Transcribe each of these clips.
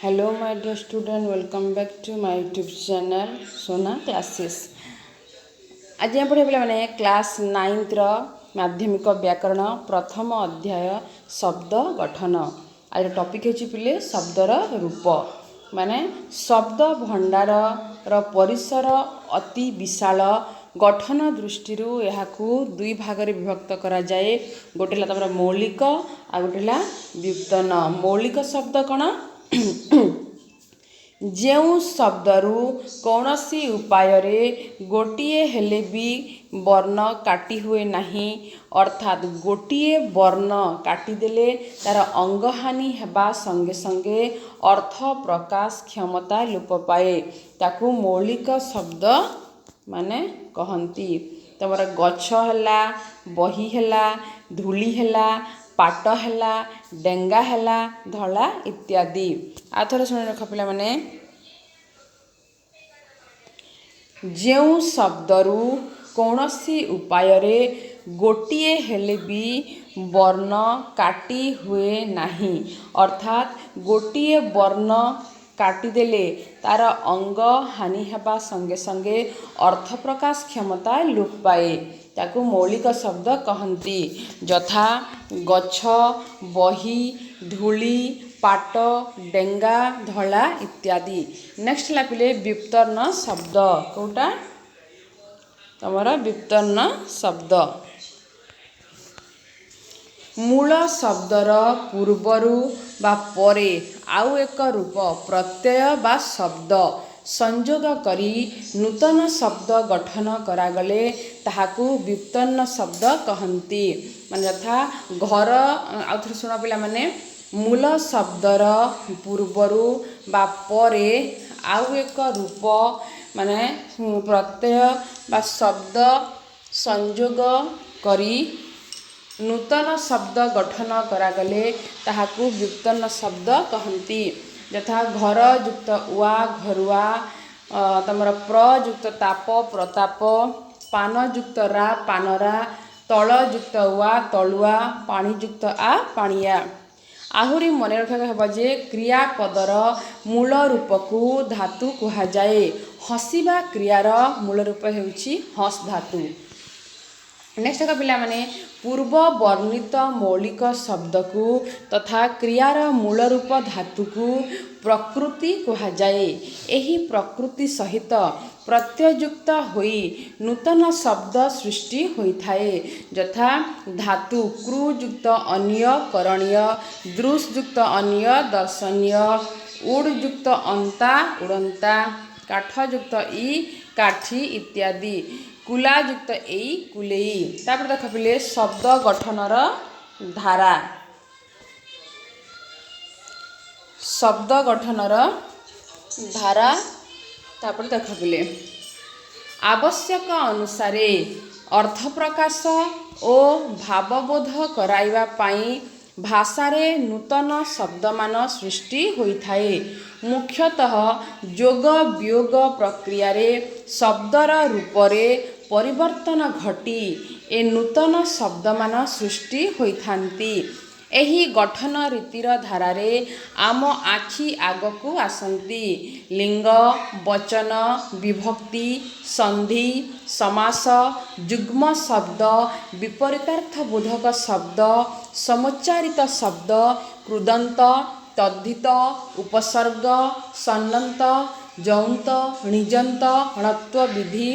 Hello, my dear student. Welcome back to my YouTube channel, Sona Classes. आज आप पढ़े पे क्लास 9th माध्यमिक व्याकरण प्रथम अध्याय शब्द गठन। आज टॉपिक है पिले शब्दर रूप माने शब्द भंडार परिसर अति विशाल गठन दृष्टि दुई भाग में विभक्त करा जाए। गोटे तमर मौलिक आ गोटे व्युत्पन्न। मौलिक शब्द कौन ଯେଉଁ ଶବ୍ଦରୁ କୌଣସି ଉପାୟରେ ଗୋଟିଏ ହେଲେ ବି ବର୍ଣ୍ଣ କାଟି ହୁଏ ନାହିଁ, ଅର୍ଥାତ୍ ଗୋଟିଏ ବର୍ଣ୍ଣ କାଟିଦେଲେ ତାର ଅଙ୍ଗହାନି ହେବା ସଙ୍ଗେ ସଙ୍ଗେ ଅର୍ଥ ପ୍ରକାଶ କ୍ଷମତା ଲୋପ ପାଏ, ତାକୁ ମୌଳିକ ଶବ୍ଦ ମାନେ କହନ୍ତି। ତମର ଗଛ ହେଲା, ବହି ହେଲା, ଧୂଳି ହେଲା, ପାଟ ହେଲା, ଡେଙ୍ଗା ହେଲା, ଧଳା ଇତ୍ୟାଦି। ଆଉ ଥରେ ଶୁଣି ରଖ ପିଲାମାନେ, ଯେଉଁ ଶବ୍ଦରୁ କୌଣସି ଉପାୟରେ ଗୋଟିଏ ହେଲେ ବି ବର୍ଣ୍ଣ କାଟି ହୁଏ ନାହିଁ, ଅର୍ଥାତ୍ ଗୋଟିଏ ବର୍ଣ୍ଣ କାଟିଦେଲେ ତାର ଅଙ୍ଗ ହାନି ହେବା ସଙ୍ଗେ ସଙ୍ଗେ ଅର୍ଥ ପ୍ରକାଶ କ୍ଷମତା ଲୋପ ପାଏ, ତାକୁ ମୌଳିକ ଶବ୍ଦ କହନ୍ତି। ଯଥା ଗଛ, ବହି, ଧୂଳି, ପାଟ, ଡେଙ୍ଗା, ଧଳା ଇତ୍ୟାଦି। ନେକ୍ସଟ ହେଲା ପିଲେ व्युत्पन्न ଶବ୍ଦ। କୋଉଟା ତମର व्युत्पन्न ଶବ୍ଦ? ମୂଳ ଶବ୍ଦର ପୂର୍ବରୁ ବା ପରେ ଆଉ ଏକ ରୂପ ପ୍ରତ୍ୟୟ ବା ଶବ୍ଦ ସଂଯୋଗ କରି ନୂତନ ଶବ୍ଦ ଗଠନ କରାଗଲେ ତାହାକୁ व्युत्पन्न ଶବ୍ଦ କହନ୍ତି। ମାନେ ଯଥା ଘର। ଆଉ ଥରେ ଶୁଣ ପିଲାମାନେ, ମୂଳ ଶବ୍ଦର ପୂର୍ବରୁ ବା ପରେ ଆଉ ଏକ ରୂପ ମାନେ ପ୍ରତ୍ୟୟ ବା ଶବ୍ଦ ସଂଯୋଗ କରି ନୂତନ ଶବ୍ଦ ଗଠନ କରାଗଲେ ତାହାକୁ व्युत्पन्न ଶବ୍ଦ କହନ୍ତି। ଯଥା ଘର ଯୁକ୍ତ ଉଆ ଘରୁଆ, ତମର ପ୍ର ଯୁକ୍ତ ତାପ ପ୍ରତାପ, ପାନ ଯୁକ୍ତ ରା ପାନରା, ତଳ ଯୁକ୍ତ ଉଆ ତଳୁଆ, ପାଣି ଯୁକ୍ତ ଆ ପାଣିଆ। ଆହୁରି ମନେ ରଖିବାକୁ ହେବ ଯେ କ୍ରିୟାପଦର ମୂଳ ରୂପକୁ ଧାତୁ କୁହାଯାଏ। ହସିବା କ୍ରିୟାର ମୂଳ ରୂପ ହେଉଛି ହସ୍ ଧାତୁ। ନେକ୍ସଟ ଦେଖ ପିଲାମାନେ, ପୂର୍ବ ବର୍ଣ୍ଣିତ ମୌଳିକ ଶବ୍ଦକୁ ତଥା କ୍ରିୟାର ମୂଳ ରୂପ ଧାତୁକୁ ପ୍ରକୃତି କୁହାଯାଏ। ଏହି ପ୍ରକୃତି ସହିତ ପ୍ରତ୍ୟଯୁକ୍ତ ହୋଇ ନୂତନ ଶବ୍ଦ ସୃଷ୍ଟି ହୋଇଥାଏ। ଯଥା ଧାତୁ କୃ ଯୁକ୍ତ ଅନୀୟ କରଣୀୟ, ଦୃଶ୍ ଯୁକ୍ତ ଅନୀୟ ଦର୍ଶନୀୟ, ଉଡ୍ ଯୁକ୍ତ ଅନ୍ତା ଉଡ଼ନ୍ତା, କାଠ ଯୁକ୍ତ ଇ କାଠି ଇତ୍ୟାଦି, କୁଲା ଯୁକ୍ତ ଏଇ କୁଲେଇ। ତାପରେ ଦେଖ ପିଲେ ଶବ୍ଦ ଗଠନର ଧାରା। ଶବ୍ଦ ଗଠନର ଧାରା ତାପରେ ଦେଖ ପିଲେ, ଆବଶ୍ୟକ ଅନୁସାରେ ଅର୍ଥ ପ୍ରକାଶ ଓ ଭାବବୋଧ କରାଇବା ପାଇଁ ଭାଷାରେ ନୂତନ ଶବ୍ଦମାନ ସୃଷ୍ଟି ହୋଇଥାଏ। ମୁଖ୍ୟତଃ ଯୋଗ ବିୟୋଗ ପ୍ରକ୍ରିୟାରେ ଶବ୍ଦର ରୂପରେ ପରିବର୍ତ୍ତନ ଘଟି ଏ ନୂତନ ଶବ୍ଦମାନ ସୃଷ୍ଟି ହୋଇଥାନ୍ତି। ଏହି ଗଠନ ରୀତିର ଧାରାରେ ଆମ ଆଖି ଆଗକୁ ଆସନ୍ତି ଲିଙ୍ଗ, ବଚନ, ବିଭକ୍ତି, ସନ୍ଧି, ସମାସ, ଯୁଗ୍ମ ଶବ୍ଦ, ବିପରୀତାର୍ଥବୋଧକ ଶବ୍ଦ, ସମୁଚ୍ଚାରିତ ଶବ୍ଦ, କୃଦନ୍ତ, ତଦ୍ଧିତ, ଉପସର୍ଗ, ସନ୍ନନ୍ତ, ଯୌନ୍ତ, ଣିଜନ୍ତ, ଣତ୍ୱ ବିଧି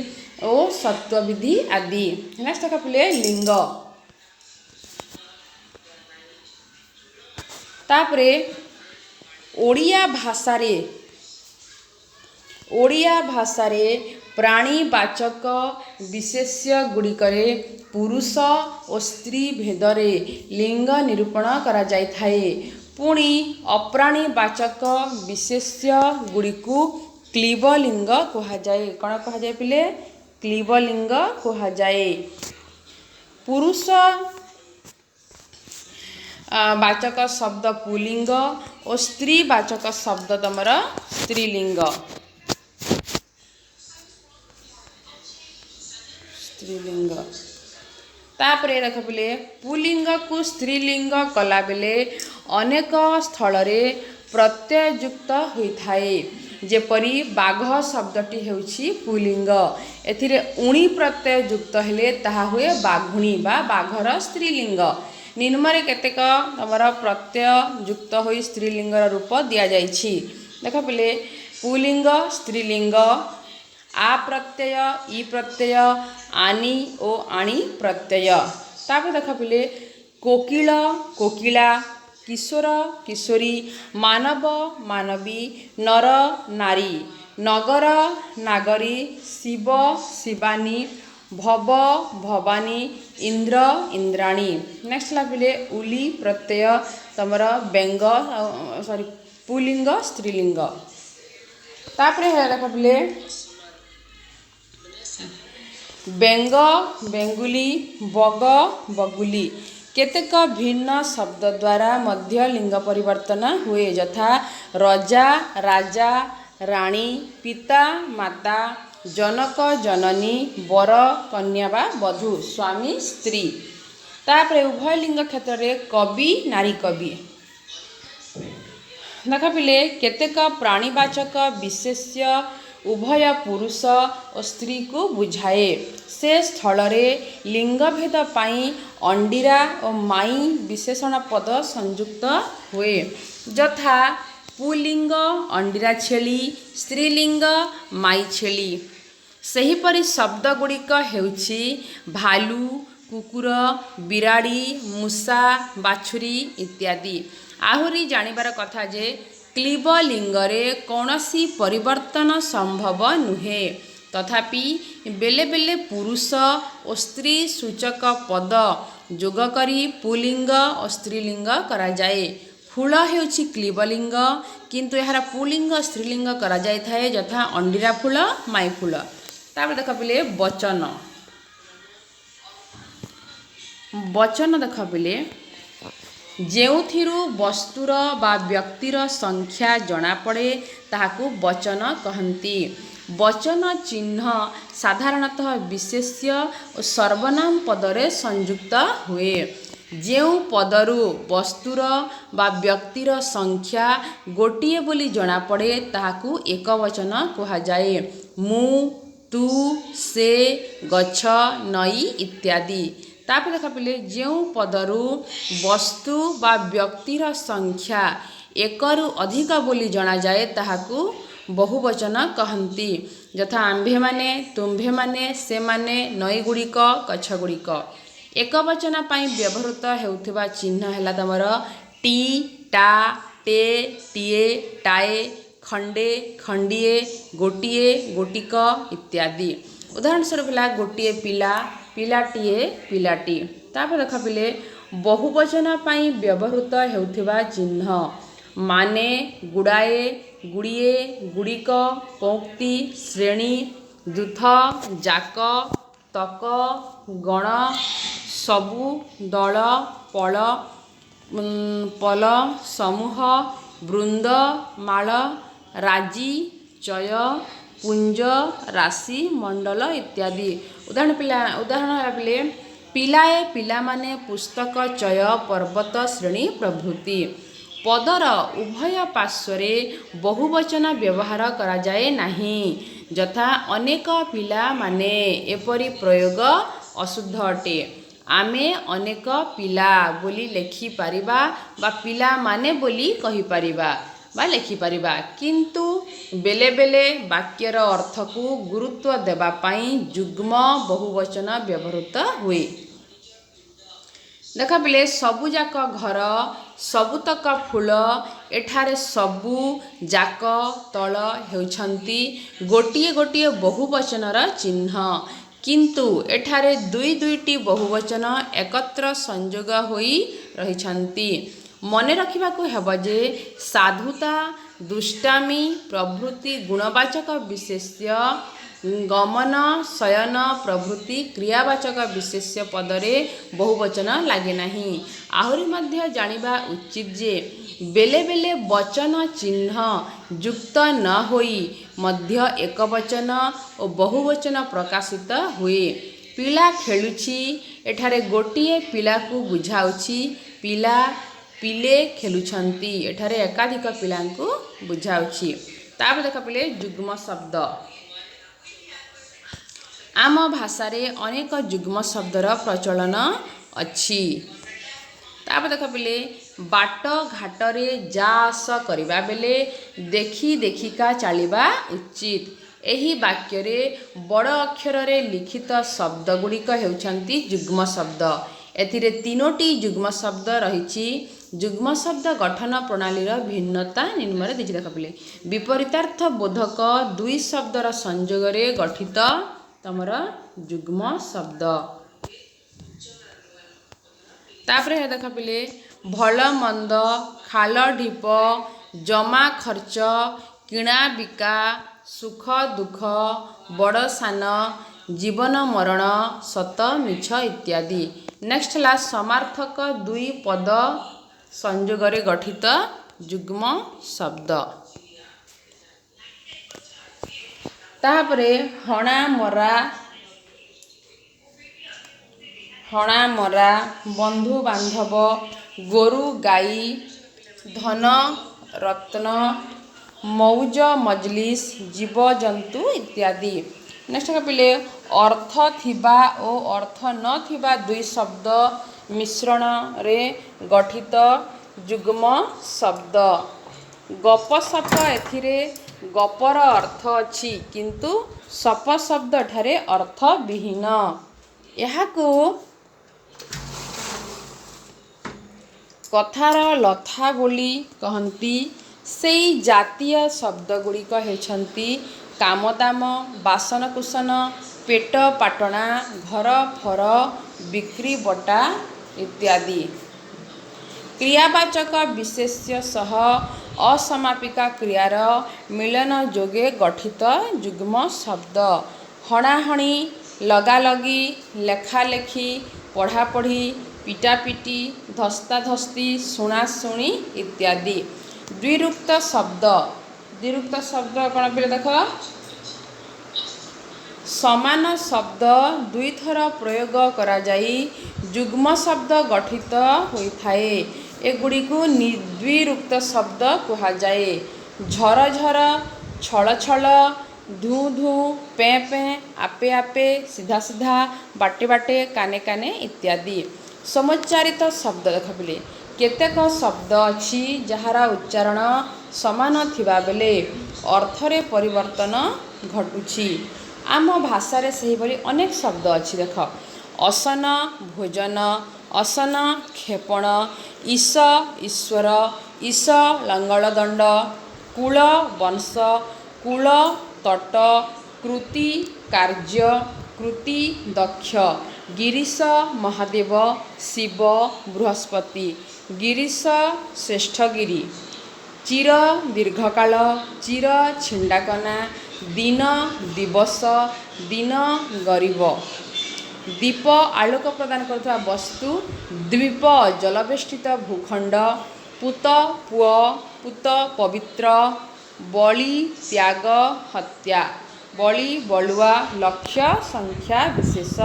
ଓ ସତ୍ୱ ବିଧି ଆଦି। ନେକ୍ସଟ ଦେଖ ପିଲେ ଲିଙ୍ଗ। ତାପରେ ଓଡ଼ିଆ ଭାଷାରେ ପ୍ରାଣୀବାଚକ ବିଶେଷ୍ୟ ଗୁଡ଼ିକରେ ପୁରୁଷ ଓ ସ୍ତ୍ରୀ ଭେଦରେ ଲିଙ୍ଗ ନିରୂପଣ କରାଯାଇଥାଏ। ପୁଣି ଅପ୍ରାଣୀବାଚକ ବିଶେଷ୍ୟ ଗୁଡ଼ିକୁ କ୍ଳୀବଲିଙ୍ଗ କୁହାଯାଏ। କ'ଣ କୁହାଯାଏ ପିଲେ? କ୍ଳୀବଲିଙ୍ଗ କୁହାଯାଏ। ପୁରୁଷ ବାଚକ ଶବ୍ଦ ପୁଲିଙ୍ଗ ଓ ସ୍ତ୍ରୀ ବାଚକ ଶବ୍ଦ ତମର ସ୍ତ୍ରୀଲିଙ୍ଗ। ତାପରେ ଦେଖ ପିଲେ, ପୁଲିଙ୍ଗକୁ ସ୍ତ୍ରୀଲିଙ୍ଗ କଲାବେଳେ ଅନେକ ସ୍ଥଳରେ प्रत्यययुक्त होइथाए। जेपरि बाघ शब्दटी हेउछि पुलिंग, एथिरे उणी प्रत्यय युक्त हेले ताहा हुए बाघुणी बा बाघर स्त्रीलिंग। निम्नरे केतेक तमर प्रत्यय युक्त होई स्त्रीलिंगर रूप दिया जाइछि। देख पिले पुलिंग स्त्रीलिंग आ प्रत्यय ई प्रत्यय आनी ओ आणी प्रत्यय। तापर देख पिले कोकिल कोकिला किशोर किशोरी मानव मानवी नर नारी नगर नागरी शिव शिवानी भव भवानी इंद्र इंद्राणी। नेक्स्ट लाभिले उली प्रत्यय तमर बेंग सॉरी पुलिंग स्त्रीलिंग। तापरे देख पिले बेंग बेंगुली बग बगुली। केतेक भिन्न शब्द द्वारा मध्य लिंग परिवर्तन हुए, यथा रजा राजा राणी पिता माता जनक जननी वर कन्या बा वधू स्वामी स्त्री। तापरे उभय लिंग क्षेत्र में कवि नारी कवि। देख पिले केतेक प्राणीवाचक विशेष्य उभय पुरुष और स्त्री को बुझाए। से स्थल रे लिंगभेद पाई अंडीरा और माई विशेषण पद संयुक्त हुए, यथा पुलिंग अंडीरा छेली स्त्रीलिंग माई छेली। सेहीपरि शब्द गुड़िक हेउछि भालू कुकुर बिराड़ी मूषा बाछुरी इत्यादि। आहुरी जानिबार कथा जे क्लीबलिंगरे कौनसी परिवर्तन संभव नुहे, तथापि बेले बेले पुरुष और स्त्री सूचक पद जोग करी पुलिंग और स्त्रीलिंग करा जाए। फूल हेउछि क्लीबलिंग किंतु यार पुलिंग स्त्रीलिंग करा जाय थाए, यथा अंडीरा फूल माई फूल। तापर देख पिले वचन वचन देख पिले जेउथिरु वस्तुर बा व्यक्तिर संख्या जना पड़े ताहाकु वचन कहंती। वचन चिन्ह साधारणतः विशेष्य और सर्वनाम पदरे संयुक्त हुए। जेउ पदरु वस्तुर बा व्यक्तिर संख्या गोटिए बोली जना पड़े ताहाकु एक वचन कहा जाए। मु तू से गछ नई इत्यादि। तापर देख पिले जेउ पदरु वस्तु बा व्यक्तिर संख्या एकरु अधिक बोली जना जाए ताहाकु बहुवचन कहंती, यथा आंभे माने तुम्भे माने से माने नई गुड़िक गछ गुड़िक। एक वचन पाई व्यवहृत हेउथिबा चिन्ह हैला तमर टी टा टे टीए टाए खंडे खंडिए गोटिए गोटिक इत्यादि। उदाहरण स्वरूप है गोटिए पिला पिलाटीए पिलाटी। तापर देख पिले बहुवचन पाई व्यवहृत हेउथिबा चिन्ह माने गुड़ाए गुड़िए गुड़िक पंक्ति श्रेणी दूथ जाक तक गण सबु दल पल पल समूह वृंद माल राजी चय पुंज राशि मंडल इत्यादि। उदाहरण पिले पिलाए पिला माने पुस्तक चय पर्वत श्रेणी प्रभृति। पदर उभय पार्श्वरे बहुवचन व्यवहार करा जाए नाही, यथा अनेक पिला माने एपरि प्रयोग अशुद्ध अटे। आमे अनेक पिला बोली लेखि पारिबा बा पिला माने बोली कहि पारिबा बा लेखि पारिबा, किंतु बेले बेले वाक्यर अर्थ को गुरुत्व देबा पाई युग्म बहुवचन व्यवहृत हुए। देख पिले सबु जाक घर सबुतक फूल एठारे सबु जाक तल हेउछंती गोटिए गोटिए बहुवचनर चिन्ह, किंतु एठारे दुई दुईटी बहुवचन एकत्र संयोग होई रहिछंती। मने रखिबाकु हेब जे साधुता दुष्टामी प्रभृति गुणवाचक विशेष्य गमन शयन प्रभृति क्रियावाचक विशेष्य पदरे बहुवचन लागे नहीं। आहुरी मध्य जानिबा उचित जे बेले बेले वचन चिन्ह युक्त न होई मध्य एक वचन और बहुवचन प्रकाशित हुए। पिला खेलुछि एठारे गोटिए पिला को बुझाउछि पिला ପିଲେ ଖେଲୁଛନ୍ତି। ଏଠାରେ ଏକାଧିକ ପିଲାଙ୍କୁ ବୁଝାଉଛି। ତାପରେ ଦେଖ ପିଲେ ଯୁଗ୍ମ ଶବ୍ଦ। ଆମ ଭାଷାରେ ଅନେକ ଯୁଗ୍ମ ଶବ୍ଦର ପ୍ରଚଳନ ଅଛି। ତାପରେ ଦେଖ ପିଲେ ବାଟ ଘାଟରେ ଯା ଆସ କରିବା ବେଳେ ଦେଖି ଦେଖିକା ଚାଲିବା ଉଚିତ। ଏହି ବାକ୍ୟରେ ବଡ଼ ଅକ୍ଷରରେ ଲିଖିତ ଶବ୍ଦ ଗୁଡ଼ିକ ହେଉଛନ୍ତି ଯୁଗ୍ମ ଶବ୍ଦ। ଏଥିରେ ତିନୋଟି ଯୁଗ୍ମ ଶବ୍ଦ ରହିଛି। ଯୁଗ୍ମ ଶବ୍ଦ ଗଠନ ପ୍ରଣାଳୀର ଭିନ୍ନତା ନିମ୍ନରେ ଦେଇଛି। ଦେଖ ପିଲେ ବିପରୀତାର୍ଥ ବୋଧକ ଦୁଇ ଶବ୍ଦର ସଂଯୋଗରେ ଗଠିତ ତମର ଯୁଗ୍ମ ଶବ୍ଦ। ତାପରେ ଦେଖ ପିଲେ ଭଲ ମନ୍ଦ, ଖାଲ ଢିପ, ଜମା ଖର୍ଚ୍ଚ, କିଣା ବିକା, ସୁଖ ଦୁଃଖ, ବଡ଼ ସାନ, ଜୀବନ ମରଣ, ସତ ମିଛ ଇତ୍ୟାଦି। ନେକ୍ସଟ ହେଲା ସମାର୍ଥକ ଦୁଇ ପଦ ସଂଯୋଗରେ ଗଠିତ ଯୁଗ୍ମ ଶବ୍ଦ। ତାପରେ ହଣା ମରା, ବନ୍ଧୁ ବାନ୍ଧବ, ଗୋରୁ ଗାଈ, ଧନ ରତ୍ନ, ମଉଜ ମଜଲିସ, ଜୀବଜନ୍ତୁ ଇତ୍ୟାଦି। ନେକ୍ସଟ ପିଲେ ଅର୍ଥ ଥିବା ଓ ଅର୍ଥ ନଥିବା ଦୁଇ ଶବ୍ଦ ମିଶ୍ରଣରେ ଗଠିତ ଯୁଗ୍ମ ଶବ୍ଦ। ଗପ ସପ ଏଥିରେ ଗପର ଅର୍ଥ ଅଛି କିନ୍ତୁ ସପ ଶବ୍ଦ ଏଠାରେ ଅର୍ଥ ବିହୀନ। ଏହାକୁ କଥାର ଲଥା ବୋଲି କହନ୍ତି। ସେଇ ଜାତୀୟ ଶବ୍ଦ ଗୁଡ଼ିକ ହେଉଛନ୍ତି କାମଦାମ, ବାସନକୁସନ, ପେଟ ପାଟଣା, ଘର ଫର, ବିକ୍ରି ବଟା ଇତ୍ୟାଦି। କ୍ରିୟାବାଚକ ବିଶେଷ୍ୟ ସହ ଅସମାପିକା କ୍ରିୟାର ମିଳନ ଯୋଗେ ଗଠିତ ଯୁଗ୍ମ ଶବ୍ଦ। ହଣାହଣି, ଲଗାଲଗି, ଲେଖାଲେଖି, ପଢ଼ାପଢ଼ି, ପିଟାପିଟି, ଧସ୍ତାଧସ୍ତି, ଶୁଣାଶୁଣି ଇତ୍ୟାଦି। ଦ୍ୱିରୁକ୍ତ ଶବ୍ଦ। ଦ୍ୱିରୁକ୍ତ ଶବ୍ଦ କ'ଣ ପିଲେ ଦେଖ ସମାନ ଶବ୍ଦ ଦୁଇଥର ପ୍ରୟୋଗ କରାଯାଇ ଯୁଗ୍ମ ଶବ୍ଦ ଗଠିତ ହୋଇଥାଏ। ଏଗୁଡ଼ିକୁ ଦ୍ୱିରୁକ୍ତ ଶବ୍ଦ କୁହାଯାଏ। ଝର ଝର, ଛଳ ଛଳ, ଧୂ ଧୂ, ପେଁ ପେଁ, ଆପେ ଆପେ, ସିଧା ସିଧା, ବାଟେ ବାଟେ, କାନେ କାନେ ଇତ୍ୟାଦି। ସମୁଚ୍ଚାରିତ ଶବ୍ଦ ଦେଖ ପିଲେ କେତେକ ଶବ୍ଦ ଅଛି ଯାହାର ଉଚ୍ଚାରଣ ସମାନ ଥିବାବେଳେ ଅର୍ଥରେ ପରିବର୍ତ୍ତନ ଘଟୁଛି। ଆମ ଭାଷାରେ ସେହିଭଳି ଅନେକ ଶବ୍ଦ ଅଛି। ଦେଖ ଅସନ ଭୋଜନ, ଅସନ କ୍ଷେପଣ, ଈଶ ଈଶ୍ୱର, ଈଶ ଲଙ୍ଗଳ ଦଣ୍ଡ, କୂଳ ବଂଶ, କୂଳ ତଟ, କୃତି କାର୍ଯ୍ୟ, କୃତି ଦକ୍ଷ, ଗିରୀଶ ମହାଦେବ, ଶିବ ବୃହସ୍ପତି, ଗିରୀଶ ଶ୍ରେଷ୍ଠଗିରି, ଚିର ଦୀର୍ଘକାଳ, ଚିର ଛିଣ୍ଡାକନା, ଦିନ ଦିବସ, ଦିନ ଗରିବ। ଦୀପ ଆଲୋକ ପ୍ରଦାନ କରୁଥିବା ବସ୍ତୁ, ଦ୍ୱୀପ ଜଳବେଷ୍ଟିତ ଭୂଖଣ୍ଡ, ପୂତ ପୁଅ, ପୂତ ପବିତ୍ର, ବଳି ତ୍ୟାଗ ହତ୍ୟା, ବଳି ବଳୁଆ, ଲକ୍ଷ୍ୟ ସଂଖ୍ୟା ବିଶେଷ,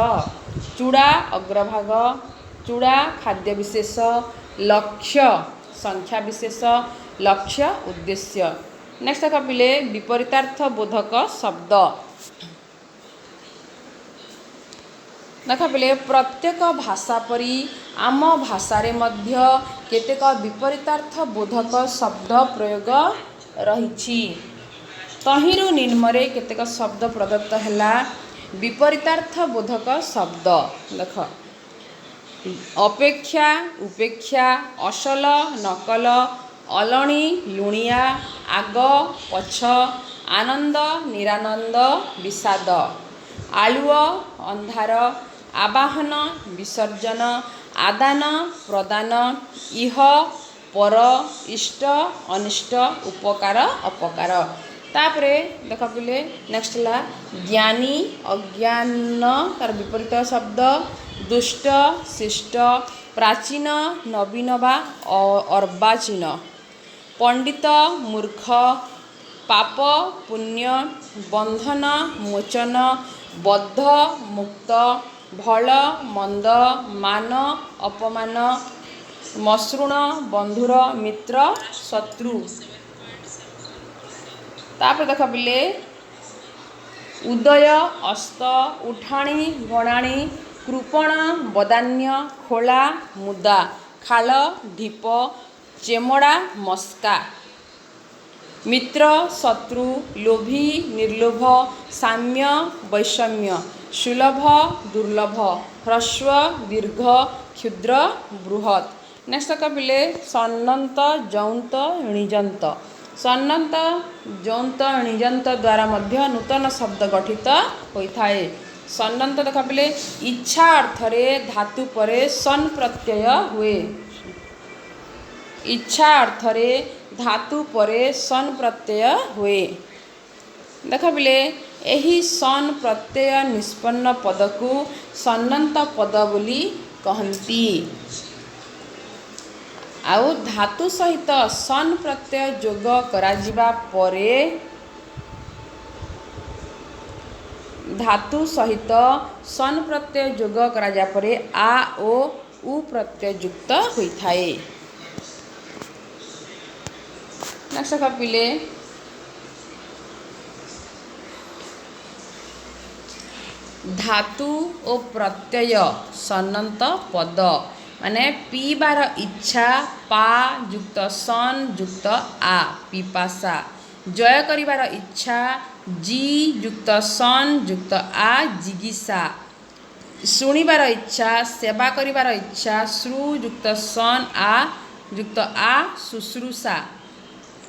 ଚୂଡ଼ା ଅଗ୍ରଭାଗ, ଚୂଡ଼ା ଖାଦ୍ୟବିଶେଷ, ଲକ୍ଷ୍ୟ ସଂଖ୍ୟା ବିଶେଷ, ଲକ୍ଷ୍ୟ ଉଦ୍ଦେଶ୍ୟ। ନେକ୍ସଟ ଦେଖ ପିଲେ ବିପରୀତାର୍ଥ ବୋଧକ ଶବ୍ଦ। ଦେଖ ପିଲେ ପ୍ରତ୍ୟେକ ଭାଷା ପରି ଆମ ଭାଷାରେ ମଧ୍ୟ କେତେକ ବିପରୀତାର୍ଥ ବୋଧକ ଶବ୍ଦ ପ୍ରୟୋଗ ରହିଛି। ତହିଁରୁ ନିମ୍ନରେ କେତେକ ଶବ୍ଦ ପ୍ରଦତ୍ତ ହେଲା। ବିପରୀତାର୍ଥ ବୋଧକ ଶବ୍ଦ ଦେଖ ଅପେକ୍ଷା ଉପେକ୍ଷା, ଅସଲ ନକଲ, ଅଲଣି ଲୁଣିଆ, ଆଗ ପଛ, ଆନନ୍ଦ ନିରାନନ୍ଦ, ବିଷାଦ, ଆଲୁଅ ଅନ୍ଧାର, ଆବାହନ ବିସର୍ଜନ, ଆଦାନ ପ୍ରଦାନ, ଇହ ପର, ଇଷ୍ଟ ଅନିଷ୍ଟ, ଉପକାର ଅପକାର। ତାପରେ ଦେଖ ପିଲେ ନେକ୍ସଟ ହେଲା ଜ୍ଞାନୀ ଅଜ୍ଞାନ, ତାର ବିପରୀତ ଶବ୍ଦ ଦୁଷ୍ଟ ଶିଷ୍ଟ, ପ୍ରାଚୀନ ନବୀନ ବା ଅର୍ବାଚୀନ, ପଣ୍ଡିତ ମୂର୍ଖ, ପାପ ପୁଣ୍ୟ, ବନ୍ଧନ ମୋଚନ, ବଦ୍ଧ ମୁକ୍ତ, ଭଲ ମନ୍ଦ, ମାନ ଅପମାନ, मसृण बंधुर मित्र शत्रु। तापर देख पिले उदय अस्त उठाणी गणाणी कृपण बदान्य खोला मुदा खाल ढीप चेमड़ा मस्का। मित्र शत्रु लोभी निर्लोभ साम्य वैषम्य सुलभ दुर्लभ ह्रस्व दीर्घ क्षुद्र बृहत्। नेक्स्ट कपिले सन्नंत जौंत णिजंत। सन्नंत जौंत णिजंत द्वारा मध्य नूतन शब्द गठित होता है। सन्नंत देखा पिले इच्छा अर्थरे धातु परे सन प्रत्यय हुए। इच्छा अर्थरे धातु परे सन प्रत्यय हुए। देख पिले एही सन प्रत्यय निष्पन्न पद को सन्नंत पद बोली कहती। आउ धातु सहित सन प्रत्यय जोग करा जिबा परे धातु सहित सन प्रत्यय जोग करा जा परे आ ओ उ प्रत्यय युक्त होता है। नेक्स्ट कपिले धातु और प्रत्यय सन्नंत पद माने पीबार इच्छा पा युक्त सन युक्त आ पिपासा। जय करिबार इच्छा जी युक्त सन युक्त आ जिगिसा। शुणिबार इच्छा सेवा करिबार इच्छा श्रु युक्त सन आ युक्त आ शुश्रूषा।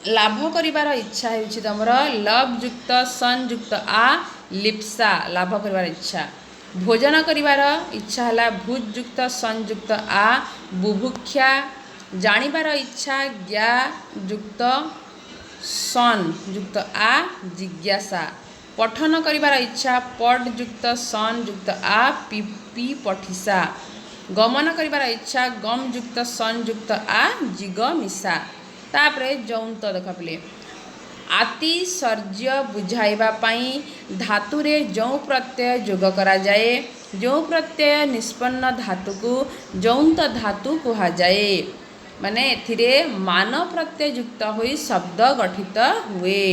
लाभ करिबार इच्छा हेउछि तमर लव युक्त सन युक्त आ लिप्सा लाभ करिबार इच्छा। भोजन करिबार इच्छा हला भुज युक्त सन युक्त आ बुभुक्षा। जानिबार इच्छा ज्ञा युक्त सन युक्त आ जिज्ञासा। पठन करिबार इच्छा पड युक्त सन युक्त आ पी पठिसा। गमन करिबार इच्छा गम युक्त सन युक्त आ जिगमिसा। तापरे जौंत देखा पिले आतिशर्य बुझाइबा पाई धातुरे जौ प्रत्यय जोग करा जाए। जौ प्रत्यय निष्पन्न धातु को जौंत धातु कहा जाए। माने एथिरे मान प्रत्यय युक्त होई शब्द गठित हुए।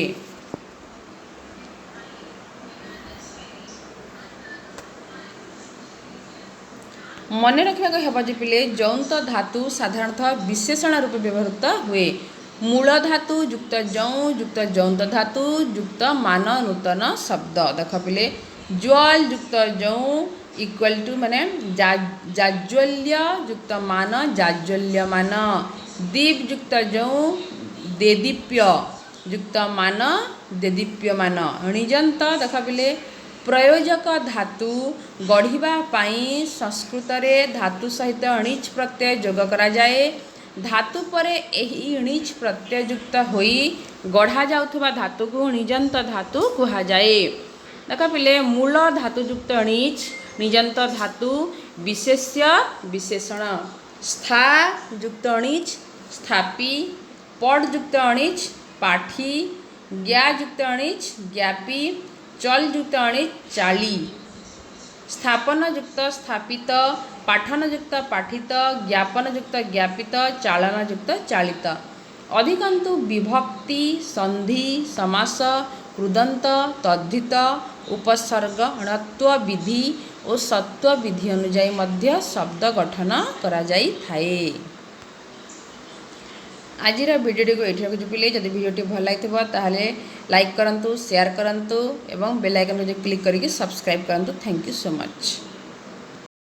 मन रखा हेबा जे पिले जौंत धातु साधारणतः विशेषण रूप व्यवहृत हुए। मूल धातु युक्त जौ युक्त जौंत धातु युक्त मान नूतन शब्द। देख पिले ज्वल युक्त जौ इक्वल टू माने जाज्वल्य युक्त मान जाज्वल्यमान। दीप युक्त जौ देदीप्य युक्त मान देदीप्यमान। णिजंत देख पिले प्रयोजक धातु गढ़िबा पाई संस्कृत रे धातु सहित णिज प्रत्यय जोग करा जाए। धातु परे एही णिज प्रत्यय युक्त होई गढ़ा जाउथबा धातु को णिजंत धातु कहा जाए। देख पिले मूल धातु युक्त णिज णिजंत धातु विशेष्य विशेषण। स्था युक्त णिज स्थापी। पड युक्त णिज पाठी। ज्ञा युक्त णिज ज्ञापी। चल युक्त णिज चाली। स्थापन युक्त स्थापित। पाठन युक्त पाठित। ज्ञापन युक्त ज्ञापित। चालन युक्त चालित। अधिकंतु विभक्ति संधि समास कृदंत तद्धित उपसर्ग णत्व विधि और सत्व विधि अनुଯାୟୀ मध्य शब्द गठन करा जाई थाए। आजिर भिडियो को ये रखुछु पिले जदि भिडियो भल लगी ताहले लाइक करंतु शेयर करंतु एवं बेल आइकन क्लिक करके सब्सक्राइब करंतु। Thank you so much.